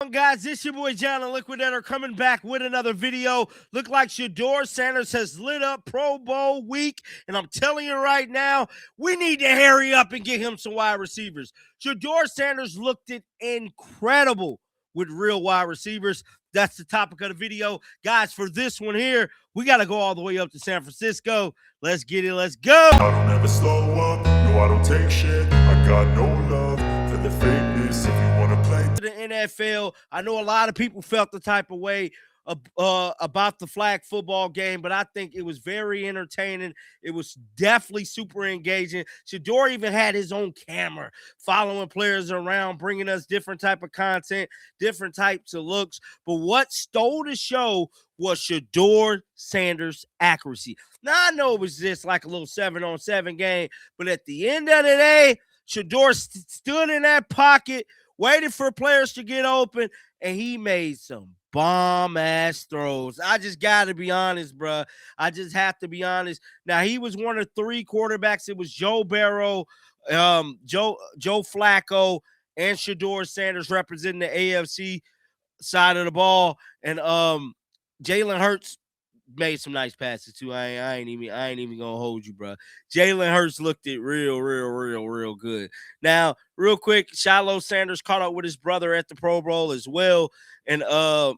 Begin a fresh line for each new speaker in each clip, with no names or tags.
on, guys? This your boy John the Liquidator coming back with another video. Look like Shedeur Sanders has lit up Pro Bowl week, and I'm telling you right now, we need to hurry up and get him some wide receivers. Shedeur Sanders looked it incredible with real wide receivers. That's the topic of the video. Guys, for this one here, we got to go all the way up to San Francisco. Let's get it. Let's go.
I don't ever slow up. No, I don't take shit. I got no love for the fakeness. If you want to play
to the NFL, I know a lot of people felt the type of way about the flag football game, but I think it was very entertaining. It was definitely super engaging. Shedeur even had his own camera following players around, bringing us different type of content, different types of looks. But what stole the show was Shedeur Sanders' accuracy. Now, I know it was just like a little 7-on-7 game, but at the end of the day, Shedeur stood in that pocket, waited for players to get open, and he made some bomb-ass throws. I just got to be honest, bro. I just have to be honest. Now, he was one of three quarterbacks. It was Joe Burrow, Joe Flacco, and Shedeur Sanders representing the AFC side of the ball. And Jalen Hurts made some nice passes too. I ain't even gonna hold you, bro. Jalen Hurts looked it real good. Now, real quick, Shedeur Sanders caught up with his brother at the Pro Bowl as well, and I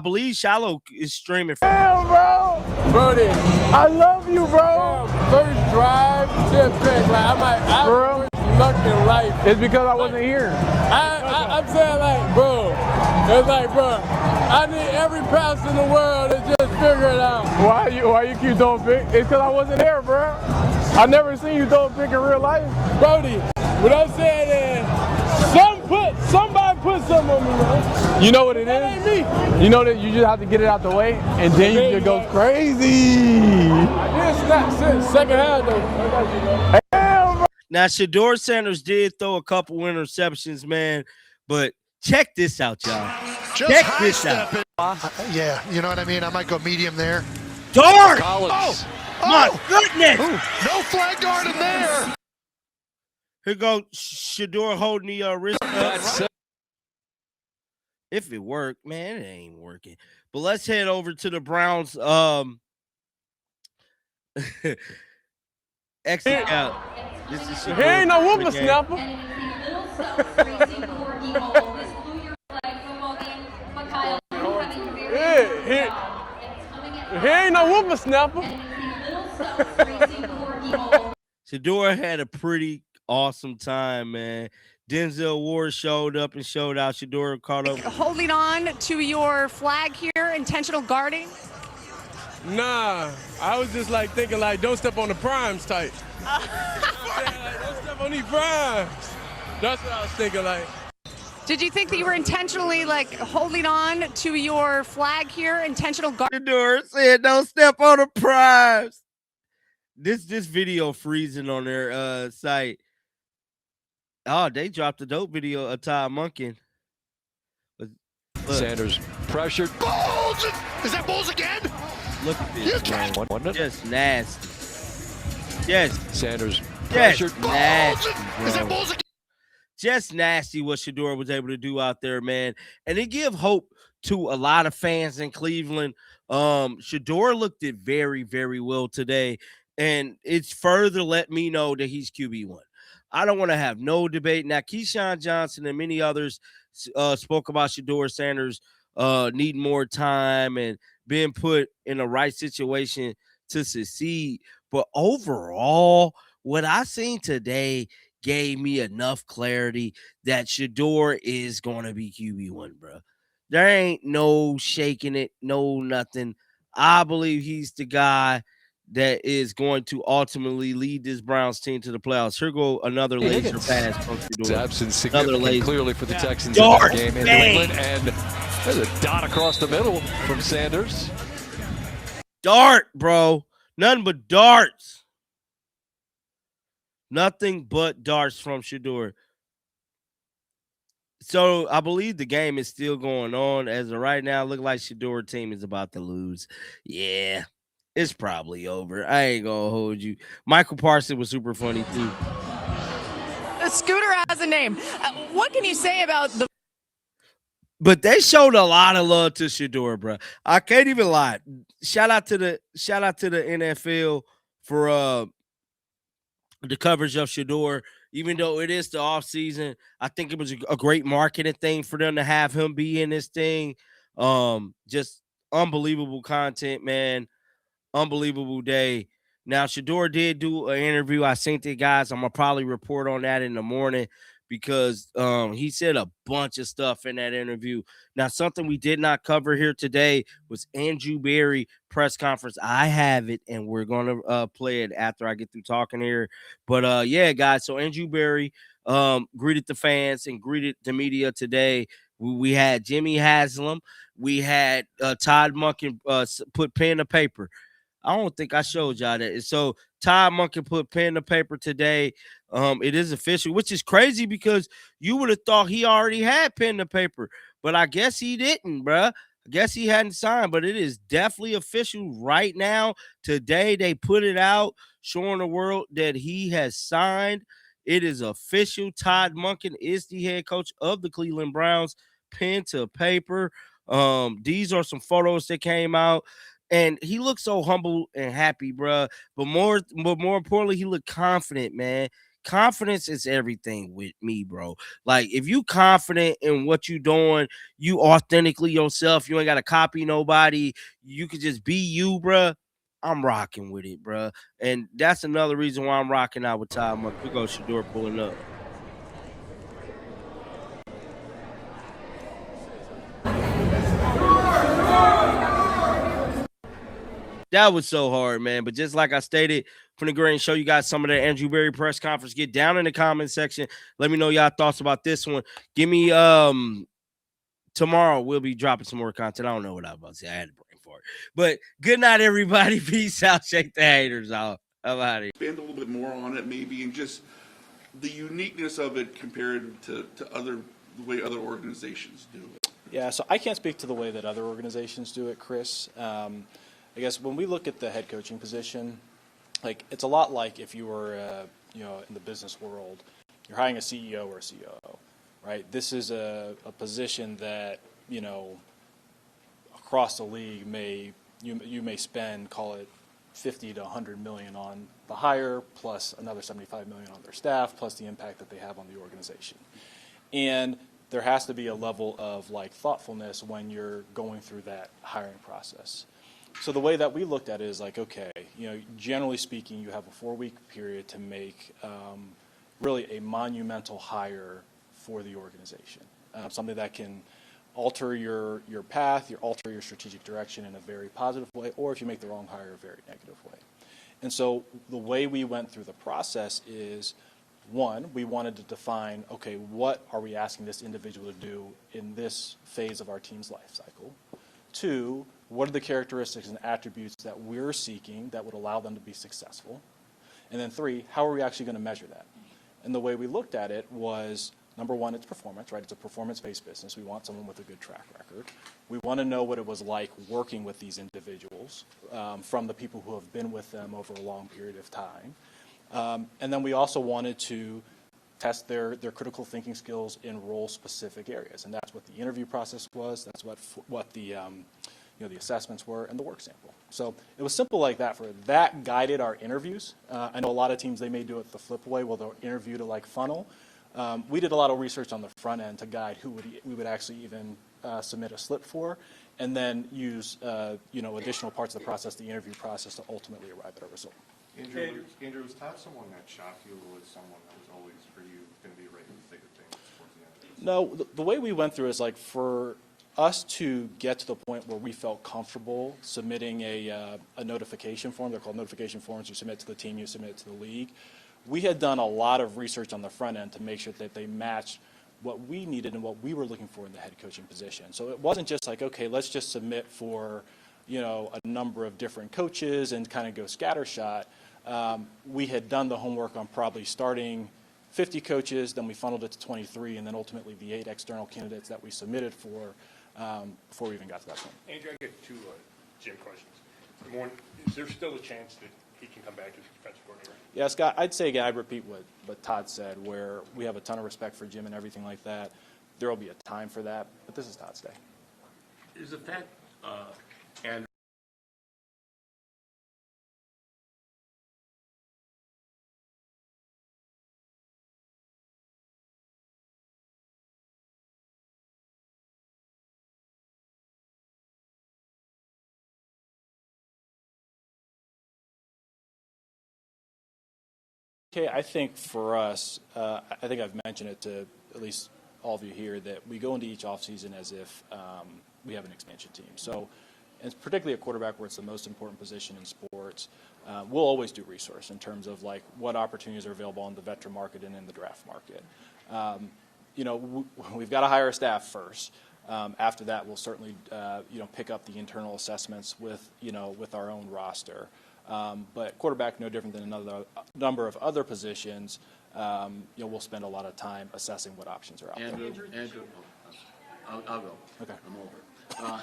believe Shedeur is streaming.
Damn, bro, Brody, I love you, bro. First drive, just pick. Like I'm like, luck in life. It's because I wasn't here. I'm saying, like, bro, it's like, bro, I need every pass in the world to just figure it out. Why you keep throwing pick? It's because I wasn't there, bro. I never seen you throw a pick in real life. Brody, what I'm saying is, somebody put something on me, man. You know what it is? That ain't me. You know that you just have to get it out the way, and then you just go crazy. I did snap since second half, though.
Now, Shedeur Sanders did throw a couple interceptions, man, but check this out, y'all. Check this out.
Yeah, you know what I mean? I might go medium there.
Dart! Oh, my goodness!
Ooh, no flag guard in there.
Here goes Shedeur holding the wrist up. If it worked, man, it ain't working. But let's head over to the Browns. Exit out.
He ain't no whooping snapper. He ain't no whooping snapper.
Shedeur had a pretty awesome time, man. Denzel Ward showed up and showed out. Shedeur caught up.
Holding on to your flag here, intentional guarding?
Nah, I was just like thinking like don't step on the primes type. Don't step on these primes. That's what I was thinking like.
Did you think that you were intentionally like holding on to your flag here, intentional guarding?
Shedeur said don't step on the primes. This video freezing on their site. Oh, they dropped a dope video of Ty Monken.
Sanders pressured.
Bulls! Is that Bulls again?
Look at this, man. Just nasty. Yes.
Sanders pressured.
Nasty, bro.
Is that Bulls again?
Just nasty what Shedeur was able to do out there, man. And it give hope to a lot of fans in Cleveland. Shedeur looked it very well today. And it's further let me know that he's QB1. I don't want to have no debate. Now, Keyshawn Johnson and many others spoke about Shedeur Sanders needing more time and being put in the right situation to succeed. But overall, what I seen today gave me enough clarity that Shedeur is going to be QB1, bro. There ain't no shaking it, no nothing. I believe he's the guy that is going to ultimately lead this Browns team to the playoffs. Here go another laser pass from Shedeur.
Absence significant clearly for the Texans
Dart,
in that game in New England, and there's a dot across the middle from Sanders.
Dart, bro. Nothing but darts. Nothing but darts from Shedeur. So I believe the game is still going on. As of right now, look like Shedeur team is about to lose. Yeah. It's probably over. I ain't gonna hold you. Michael Parsons was super funny too.
Scooter has a name. What can you say about the
But they showed a lot of love to Shedeur, bro. I can't even lie. Shout out to the NFL for the coverage of Shedeur. Even though it is the off season, I think it was a great marketing thing for them to have him be in this thing. Just unbelievable content, man. Unbelievable day. Now, Shedeur did do an interview. I sent it, guys. I'm gonna probably report on that in the morning because he said a bunch of stuff in that interview. Now, something we did not cover here today was Andrew Berry press conference. I have it, and we're gonna play it after I get through talking here. But yeah, guys. So Andrew Berry greeted the fans and greeted the media today. We had Jimmy Haslam. We had Todd Monken put pen to paper. I don't think I showed y'all that. So Todd Monken put pen to paper today. It is official, which is crazy because you would have thought he already had pen to paper, but I guess he didn't, bruh. I guess he hadn't signed, but it is definitely official right now. Today, they put it out, showing the world that he has signed. It is official. Todd Monken is the head coach of the Cleveland Browns. Pen to paper. These are some photos that came out. And he looked so humble and happy, bro. But more importantly, he looked confident, man. Confidence is everything with me, bro. Like, if you confident in what you doing, you authentically yourself. You ain't got to copy nobody. You could just be you, bro. I'm rocking with it, bro. And that's another reason why I'm rocking out with Todd Monk. We go Shedeur pulling up. That was so hard, man. But just like I stated from the green, show you guys some of the Andrew Berry press conference. Get down in the comment section. Let me know y'all thoughts about this one. Give me tomorrow we'll be dropping some more content. I don't know what I was about to say. I had to brain for it. But good night, everybody. Peace out. Shake the haters off. I'm out of here.
Expand a little bit more on it, maybe, and just the uniqueness of it compared to the way other organizations do it.
Yeah, so I can't speak to the way that other organizations do it, Chris. I guess when we look at the head coaching position, like it's a lot like if you were, in the business world, you're hiring a CEO or a COO, right? This is a position that, across the league you may spend, call it 50 to 100 million on the hire, plus another 75 million on their staff, plus the impact that they have on the organization. And there has to be a level of thoughtfulness when you're going through that hiring process. So the way that we looked at it is okay, generally speaking, you have a 4-week period to make really a monumental hire for the organization, something that can alter your path, alter your strategic direction in a very positive way, or if you make the wrong hire, a very negative way. And so the way we went through the process is, one, we wanted to define, okay, what are we asking this individual to do in this phase of our team's life cycle? Two, what are the characteristics and attributes that we're seeking that would allow them to be successful? And then three, how are we actually going to measure that? And the way we looked at it was, number one, it's performance, right? It's a performance-based business. We want someone with a good track record. We want to know what it was like working with these individuals from the people who have been with them over a long period of time. And then we also wanted to test their critical thinking skills in role-specific areas, and that's what the interview process was. That's what the the assessments were, and the work sample. So it was simple like that. That guided our interviews. I know a lot of teams, they may do it the flip way, where they'll interview to funnel. We did a lot of research on the front end to guide who we would actually even submit a slip for, and then use additional parts of the process, the interview process, to ultimately arrive at a result.
Andrew, was Todd someone that shocked you, or was someone that was always, for you, going to be right in the thick of things towards the end of this?
No, the way we went through is for us to get to the point where we felt comfortable submitting a notification form. They're called notification forms. You submit to the team, you submit to the league. We had done a lot of research on the front end to make sure that they matched what we needed and what we were looking for in the head coaching position. So it wasn't just okay, let's just submit for a number of different coaches and kind of go scattershot. We had done the homework on probably starting 50 coaches, then we funneled it to 23, and then ultimately the 8 external candidates that we submitted for before we even got to that point.
Andrew, I get two Jim questions. Number one, is there still a chance that he can come back as defensive coordinator?
Yeah, Scott, I'd say again, I'd repeat what Todd said, where we have a ton of respect for Jim and everything like that. there will be a time for that, but this is Todd's day.
Is the fact, and
Okay, I think for us, I think I've mentioned it to at least all of you here, that we go into each offseason as if we have an expansion team. So, and particularly at quarterback, where it's the most important position in sports, we'll always do resource in terms of like what opportunities are available on the veteran market and in the draft market. We've got to hire a staff first. After that, we'll certainly pick up the internal assessments with our own roster. But quarterback, no different than another number of other positions. We'll spend a lot of time assessing what options are out there.
Andrew, I'll go.
Okay.
I'm over.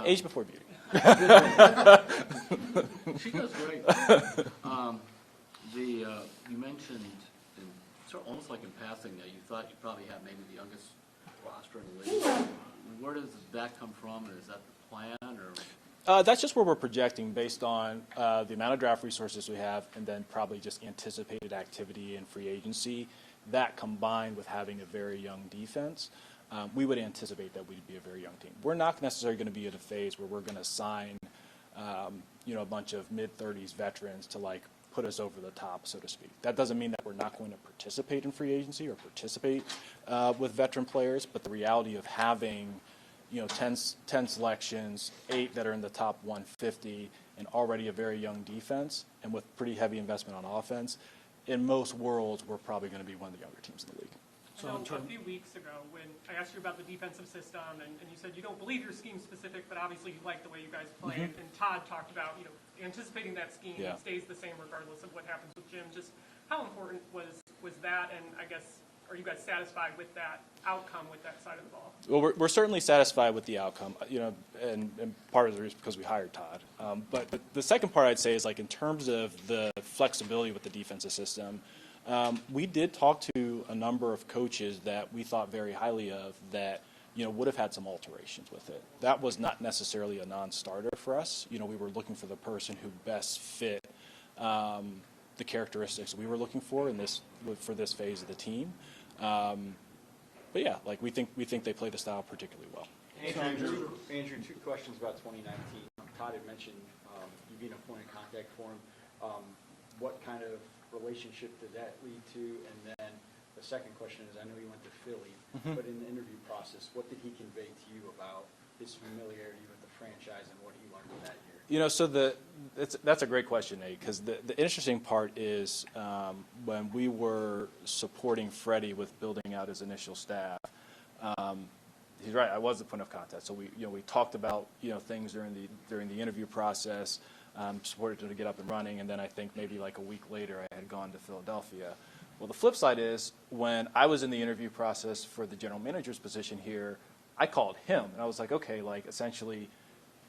Age before beauty.
She does great. You mentioned, almost like in passing, that you thought you probably had maybe the youngest roster in the league. Where does that come from? Is that the plan, or?
That's just where we're projecting based on the amount of draft resources we have, and then probably just anticipated activity in free agency. That combined with having a very young defense, we would anticipate that we'd be a very young team. We're not necessarily going to be at a phase where we're going to sign, a bunch of mid-30s veterans to like put us over the top, so to speak. That doesn't mean that we're not going to participate in free agency or participate with veteran players, but the reality of having 10 selections, 8 that are in the top 150, and already a very young defense, and with pretty heavy investment on offense, in most worlds, we're probably going to be one of the younger teams in the league.
So a few weeks ago, when I asked you about the defensive system, and you said you don't believe your scheme specific, but obviously you like the way you guys play, and Todd talked about anticipating that scheme stays the same regardless of what happens with Jim. Just how important was that, and I guess, are you guys satisfied with that outcome with that side of the ball?
Well, we're certainly satisfied with the outcome, and part of the reason because we hired Todd. But the second part I'd say is like in terms of the flexibility with the defensive system, we did talk to a number of coaches that we thought very highly of that would have had some alterations with it. That was not necessarily a non-starter for us. We were looking for the person who best fit the characteristics we were looking for for this phase of the team. But yeah, like we think they play the style particularly well.
Andrew, 2 questions about 2019. Todd had mentioned you being a point of contact for him. What kind of relationship did that lead to? And then the second question is, I know you went to Philly, but in the interview process, what did he convey to you about his familiarity with the franchise and what he learned in that year?
So that's a great question, Nate, because the interesting part is when we were supporting Freddie with building out his initial staff, he's right, I was the point of contact. So we talked about things during the interview process, supported him to get up and running, and then I think maybe like a week later I had gone to Philadelphia. Well, the flip side is when I was in the interview process for the general manager's position here, I called him and I was like, okay, like essentially,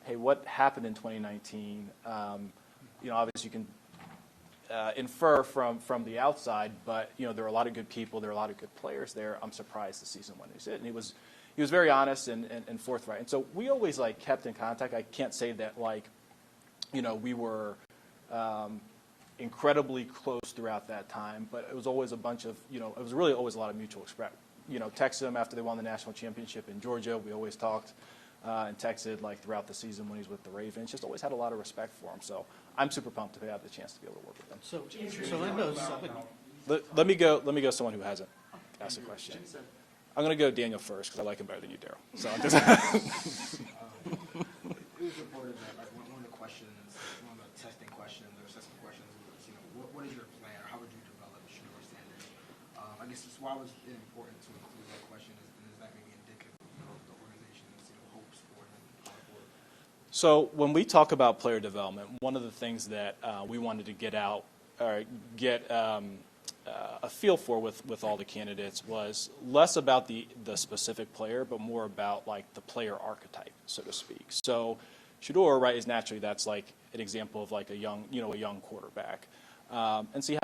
hey, what happened in 2019? Obviously you can infer from the outside, but there are a lot of good people, there are a lot of good players there. I'm surprised the season went as it, and he was very honest and forthright. And so we always like kept in contact. I can't say that like we were incredibly close throughout that time, but it was always a bunch of it was really always a lot of mutual respect. Texted him after they won the national championship in Georgia. We always talked. And texted like throughout the season when he's with the Ravens. Just always had a lot of respect for him. So I'm super pumped to have the chance to be able to work with him.
So I know somebody.
Let me go someone who hasn't asked a question. I'm going to go Daniel first because I like him better than you, Daryl. So I'm just.
It was reported that like one of the questions, one of the testing questions or assessment questions was, what is your plan or how would you develop Shedeur standards? I guess that's why was it important to include that question. Is that maybe indicative of the organization's hopes for them?
So when we talk about player development, one of the things that we wanted to get a feel for with all the candidates was less about the specific player, but more about like the player archetype, so to speak. So Shedeur, right, is naturally that's like an example of like a young quarterback, and see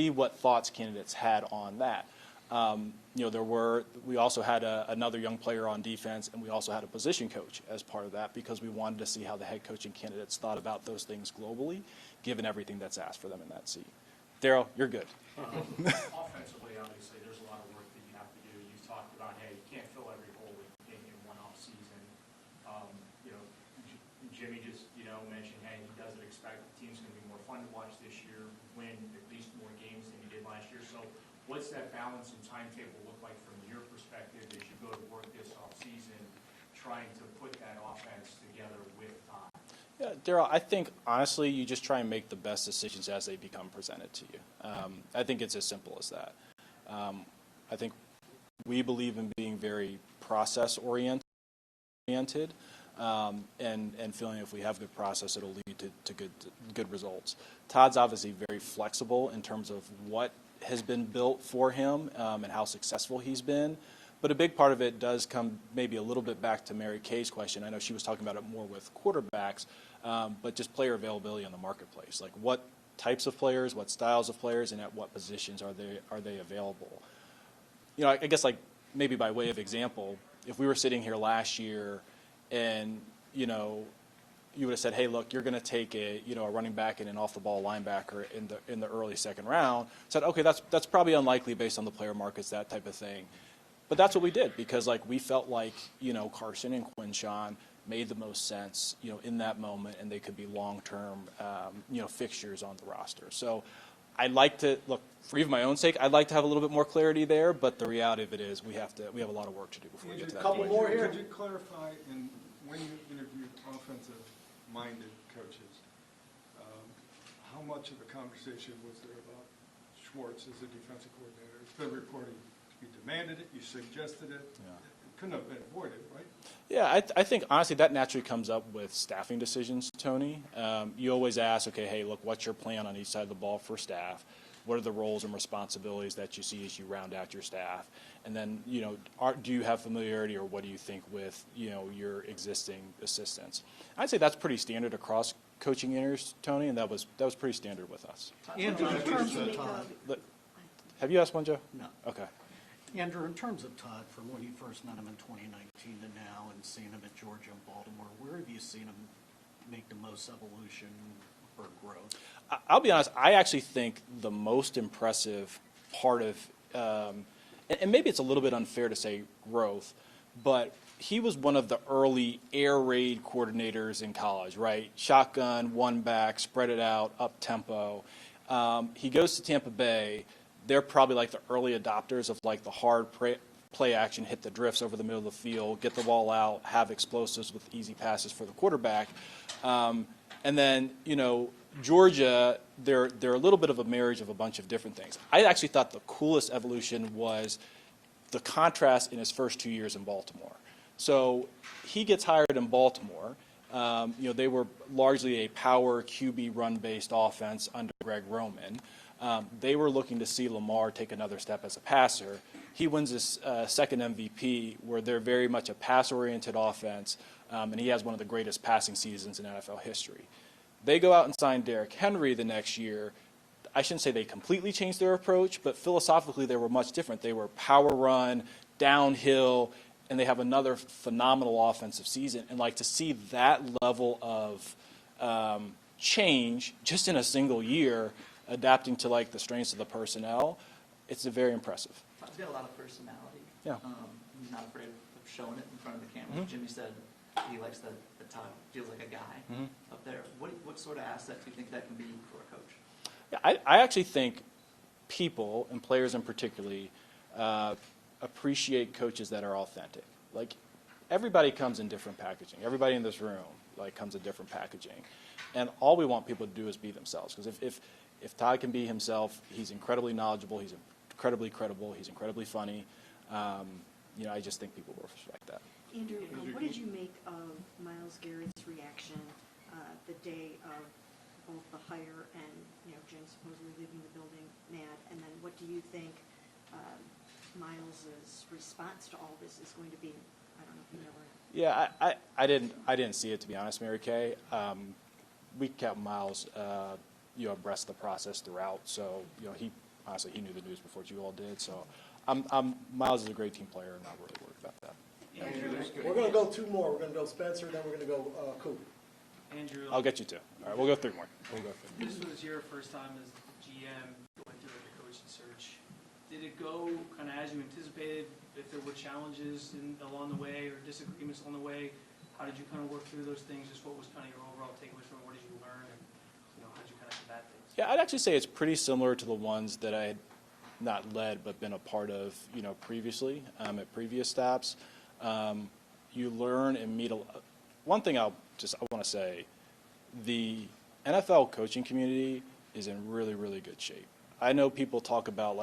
what thoughts candidates had on that. We also had another young player on defense, and we also had a position coach as part of that because we wanted to see how the head coaching candidates thought about those things globally, given everything that's asked for them in that seat. Daryl, you're good.
Offensively, obviously, there's a lot of work that you have to do. You talked about, hey, you can't fill every hole in one off season. Jimmy just, mentioned, hey, he doesn't expect the team's going to be more fun to watch this year, win at least more games than you did last year. So what's that balance and timetable look like from your perspective as you go to work this off season, trying to put that offense together with Todd?
Yeah, Daryl, I think, honestly, you just try and make the best decisions as they become presented to you. I think it's as simple as that. I think we believe in being very process-oriented and feeling if we have good process, it'll lead to good results. Todd's obviously very flexible in terms of what has been built for him and how successful he's been. But a big part of it does come maybe a little bit back to Mary Kay's question. I know she was talking about it more with quarterbacks, but just player availability in the marketplace. Like what types of players, what styles of players, and at what positions are they available? I guess like maybe by way of example, if we were sitting here last year and, you would have said, hey, look, you're going to take a running back and an off-the-ball linebacker in the early second round. Said, okay, that's probably unlikely based on the player markets, that type of thing. But that's what we did because we felt like Carson and Quinshawn made the most sense in that moment, and they could be long-term fixtures on the roster. So I'd like to look for even my own sake. I'd like to have a little bit more clarity there, but the reality of it is we have a lot of work to do before we get to that.
Couple more here. Could you clarify when you interviewed offensive-minded coaches, how much of a conversation was there about Schwartz as a defensive coordinator? It's been reported you demanded it, you suggested it. Yeah. It couldn't have been avoided, right?
Yeah, I think honestly that naturally comes up with staffing decisions, Tony. You always ask, okay, hey, look, what's your plan on each side of the ball for staff? What are the roles and responsibilities that you see as you round out your staff? And then, do you have familiarity or what do you think with, your existing assistants? I'd say that's pretty standard across coaching interviews, Tony, and that was pretty standard with us.
Andrew, in terms of Todd,
have you asked one, Joe?
No.
Okay.
Andrew, in terms of Todd, from when you first met him in 2019 to now and seeing him at Georgia and Baltimore, where have you seen him make the most evolution or growth?
I'll be honest, I actually think the most impressive part of, and maybe it's a little bit unfair to say growth, but he was one of the early air raid coordinators in college, right? Shotgun, one back, spread it out, up tempo. He goes to Tampa Bay. They're probably like the early adopters of like the hard play action, hit the drifts over the middle of the field, get the ball out, have explosives with easy passes for the quarterback. And then, Georgia, they're a little bit of a marriage of a bunch of different things. I actually thought the coolest evolution was the contrast in his first 2 years in Baltimore. So he gets hired in Baltimore. They were largely a power QB run-based offense under Greg Roman. They were looking to see Lamar take another step as a passer. He wins his second MVP, where they're very much a pass-oriented offense, and he has one of the greatest passing seasons in NFL history. They go out and sign Derrick Henry the next year. I shouldn't say they completely changed their approach, but philosophically they were much different. They were power run, downhill, and they have another phenomenal offensive season. And to see that level of change just in a single year, adapting to the strengths of the personnel, it's very impressive.
Todd's got a lot of personality.
Yeah.
He's not afraid of showing it in front of the camera.
Mm-hmm.
Jimmy said he likes that Todd feels like a guy up there. What sort of asset do you think that can be for a coach?
Yeah, I actually think people, and players in particularly, appreciate coaches that are authentic. Everybody comes in different packaging. Everybody in this room comes in different packaging. And all we want people to do is be themselves. Because if Todd can be himself, he's incredibly knowledgeable, he's incredibly credible, he's incredibly funny. I just think people will respect that.
Andrew, what did you make of Myles Garrett's reaction the day of both the hire and Jim supposedly leaving the building mad? And then what do you think Myles' response to all this is going to be? I don't know if you know.
Yeah, I didn't see it, to be honest, Mary Kay. We kept Myles abreast of the process throughout, so he honestly he knew the news before you all did. So Miles is a great team player, and not really worried about that.
We're going to go two more. We're going to go Spencer, then we're going to go Coop.
Andrew,
I'll get you two. All right, we'll go three more.
this was your first time as GM going through the coaching search. Did it go kind of as you anticipated? If there were challenges along the way or disagreements along the way, how did you kind of work through those things? Just what was kind of your overall takeaways from it? What did you learn? And how did you kind of combat things?
Yeah, I'd actually say it's pretty similar to the ones that I had not led but been a part of, previously at previous stops. You learn and meet one thing I want to say, the NFL coaching community is in really, really good shape. I know people talk about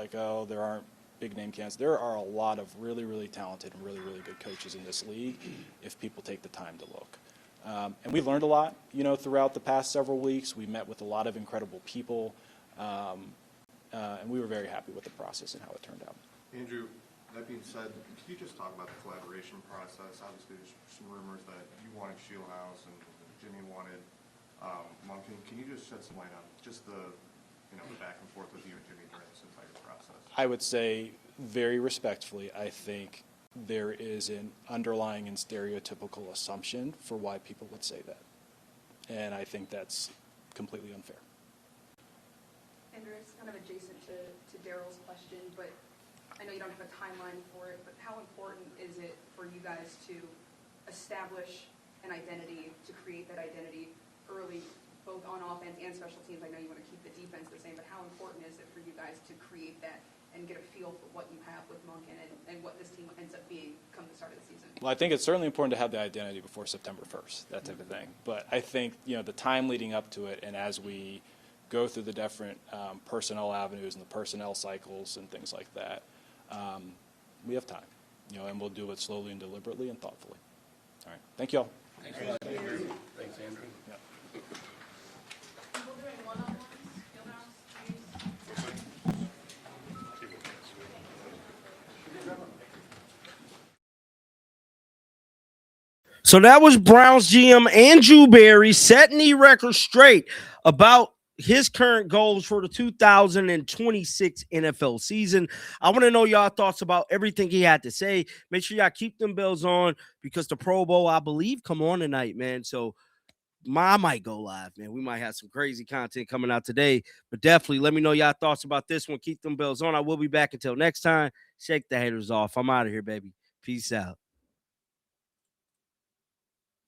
there aren't big name candidates. There are a lot of really, really talented and really, really good coaches in this league if people take the time to look. And we learned a lot, throughout the past several weeks. We met with a lot of incredible people, and we were very happy with the process and how it turned out.
Andrew, that being said, can you just talk about the collaboration process? Obviously, there's some rumors that you wanted Shieldhouse and Jimmy wanted Monken. Can you just shed some light on just the back and forth with you and Jimmy during this entire process?
I would say very respectfully, I think there is an underlying and stereotypical assumption for why people would say that. And I think that's completely unfair.
Andrew, it's kind of adjacent to Daryl's question, but I know you don't have a timeline for it, but how important is it for you guys to establish an identity, to create that identity early, both on offense and special teams? I know you want to keep the defense the same, but how important is it for you guys to create that and get a feel for what you have with Monken and what this team ends up being come the start of the season?
Well, I think it's certainly important to have the identity before September 1st, that type of thing. But I think, the time leading up to it, and as we go through the different personnel avenues and the personnel cycles and things like that, we have time, and we'll do it slowly and deliberately and thoughtfully. All right. Thank you all.
Thanks, Andrew. Thanks, Andrew.
Yeah.
So that was Browns GM Andrew Berry setting the record straight about his current goals for the 2026 NFL season. I want to know y'all thoughts about everything he had to say. Make sure y'all keep them bells on because the Pro Bowl, I believe, come on tonight, man. So I might go live, man. We might have some crazy content coming out today, but definitely let me know y'all thoughts about this one. Keep them bells on. I will be back until next time. Shake the haters off. I'm out of here, baby. Peace out.